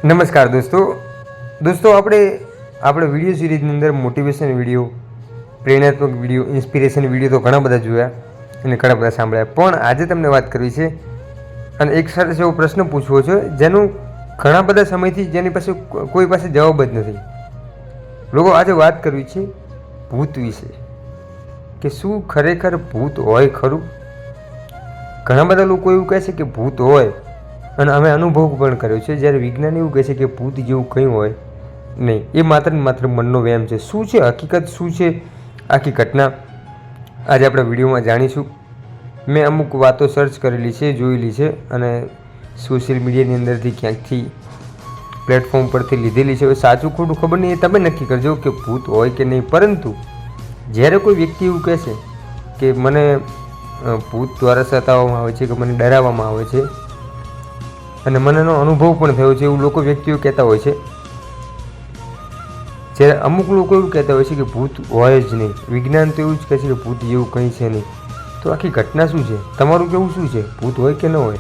નમસ્કાર દોસ્તો આપણે વિડીયો સિરીઝની અંદર મોટિવેશન વિડીયો, પ્રેરણાત્મક વિડીયો, ઇન્સ્પિરેશન વિડીયો તો ઘણા બધા જોયા અને ઘણા બધા સાંભળ્યા, પણ આજે તમને વાત કરવી છે અને એક સરસ એવો પ્રશ્ન પૂછવો છે જેનું ઘણા બધા સમયથી જેની પાસે કોઈ પાસે જવાબ જ નથી. લોકો આજે વાત કરવી છે ભૂત વિશે, કે શું ખરેખર ભૂત હોય ખરું? ઘણા બધા લોકો એવું કહે છે કે ભૂત હોય અને અમે અનુભવ પણ કર્યો છે, જ્યારે વિજ્ઞાન એવું કહે છે કે ભૂત જેવું કંઈ હોય નહીં, એ માત્ર ને માત્ર મનનો વહેમ છે. શું છે હકીકત, શું છે આખી ઘટના, આજે આપણે વિડીયોમાં જાણીશું. મેં અમુક વાતો સર્ચ કરેલી છે, જોયેલી છે અને સોશિયલ મીડિયાની અંદરથી ક્યાંકથી પ્લેટફોર્મ પરથી લીધેલી છે. હવે સાચું ખોટું ખબર નહીં, એ તમે નક્કી કરજો કે ભૂત હોય કે નહીં. પરંતુ જ્યારે કોઈ વ્યક્તિ એવું કહે છે કે મને ભૂત દ્વારા સતાવવામાં આવે છે, કે મને ડરાવવામાં આવે છે અને મને એનો અનુભવ પણ થયો છે, એવું લોકો વ્યક્તિઓ કહેતા હોય છે. જ્યારે અમુક લોકો એવું કહેતા હોય છે કે ભૂત હોય જ નહીં, વિજ્ઞાન તો એવું જ કહે છે કે ભૂત જેવું કંઈ છે નહીં. તો આખી ઘટના શું છે? તમારું કેવું શું છે? ભૂત હોય કે ન હોય?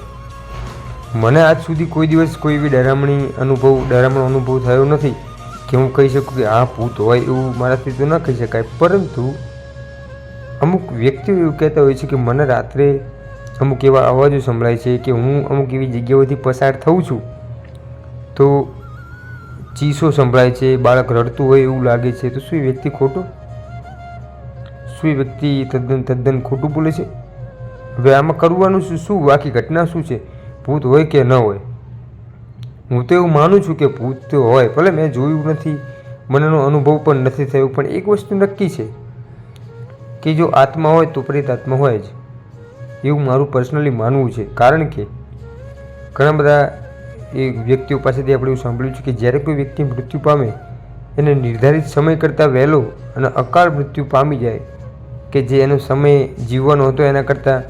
મને આજ સુધી કોઈ દિવસ કોઈ એવી ડરામણો અનુભવ થયો નથી કે હું કહી શકું કે હા ભૂત હોય, એવું મારાથી તો ન કહી શકાય. પરંતુ અમુક વ્યક્તિઓ એવું કહેતા હોય છે કે મને રાત્રે અમુક એવા અવાજો સંભળાય છે, કે હું અમુક એવી જગ્યાઓથી પસાર થઉં છું તો ચીસો સંભળાય છે, બાળક રડતું હોય એવું લાગે છે. તો શું એ વ્યક્તિ ખોટો? શું એ વ્યક્તિ તદ્દન ખોટું બોલે છે? હવે આમાં કરવાનું શું? આખી ઘટના શું છે? ભૂત હોય કે ન હોય? હું તો એવું માનું છું કે ભૂત તો હોય, ભલે મેં જોયું નથી, મને એનો અનુભવ પણ નથી થયો, પણ એક વસ્તુ નક્કી છે કે જો આત્મા હોય તો પ્રેત આત્મા હોય જ, એવું મારું પર્સનલી માનવું છે. કારણ કે ઘણા બધા એ વ્યક્તિઓ પાસેથી આપણે એવું સાંભળ્યું છે કે જ્યારે કોઈ વ્યક્તિ મૃત્યુ પામે, એને નિર્ધારિત સમય કરતાં વહેલો અને અકાળ મૃત્યુ પામી જાય, કે જે એનો સમય જીવવાનો હતો એના કરતાં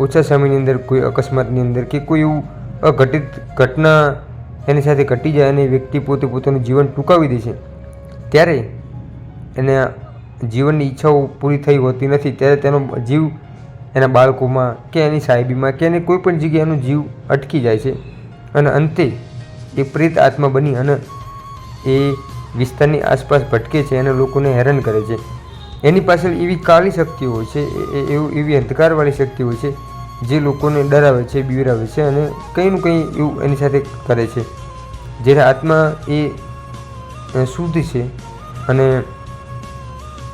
ઓછા સમયની અંદર કોઈ અકસ્માતની અંદર કે કોઈ એવું અઘટિત ઘટના એની સાથે ઘટી જાય અને વ્યક્તિ પોતાનું જીવન ટૂંકાવી દે છે, ત્યારે એને જીવનની ઈચ્છાઓ પૂરી થઈ હોતી નથી. ત્યારે તેનો જીવ એના બાળકોમાં કે એની સાહેબીમાં કે એને કોઈ પણ જગ્યાએ એનો જીવ અટકી જાય છે અને અંતે એ પ્રેત આત્મા બની અને એ વિસ્તારની આસપાસ ભટકે છે અને લોકોને હેરાન કરે છે. એની પાછળ એવી કાળી શક્તિઓ હોય છે, એવી અંધકારવાળી શક્તિ હોય છે જે લોકોને ડરાવે છે, બીવરાવે છે અને કંઈનું કંઈ એવું એની સાથે કરે છે. જ્યારે આત્મા એ શુદ્ધ છે અને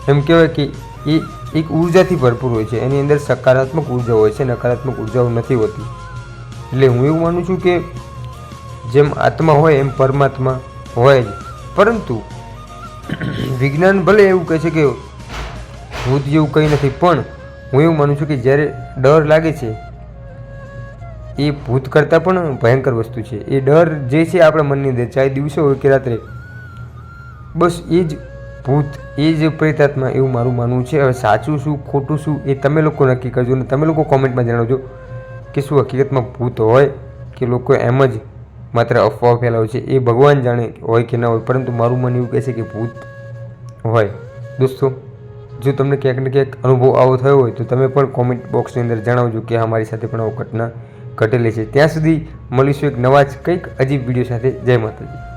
એમ કહેવાય કે એ એક ઉર્જાથી ભરપૂર હોય છે, એની અંદર સકારાત્મક ઉર્જા હોય છે, નકારાત્મક ઉર્જાઓ નથી હોતી. એટલે હું એવું માનું છું કે જેમ આત્મા હોય એમ પરમાત્મા હોય જ. પરંતુ વિજ્ઞાન ભલે એવું કહે છે કે ભૂત જેવું કંઈ નથી, પણ હું એવું માનું છું કે જ્યારે ડર લાગે છે એ ભૂત કરતાં પણ ભયંકર વસ્તુ છે. એ ડર જે છે આપણા મનની અંદર, ચાહે દિવસે હોય કે રાત્રે, બસ એ જ ભૂત, એ જ પ્રેતાત્મા, એવું મારું માનવું છે. હવે સાચું શું ખોટું શું એ તમે લોકો નક્કી કરજો અને તમે લોકો કોમેન્ટમાં જણાવજો કે શું હકીકતમાં ભૂત હોય કે લોકો એમ જ માત્ર અફવાઓ ફેલાવે છે. એ ભગવાન જાણે હોય કે ના હોય, પરંતુ મારું મન એવું કહે છે કે ભૂત હોય. દોસ્તો, જો તમને ક્યાંક ને ક્યાંક અનુભવ આવો થયો હોય તો તમે પણ કોમેન્ટ બોક્સની અંદર જણાવજો કે અમારી સાથે પણ આવો ઘટના ઘટેલી છે. ત્યાં સુધી મળીશું એક નવા જ કંઈક અજીબ વિડીયો સાથે. જય માતાજી.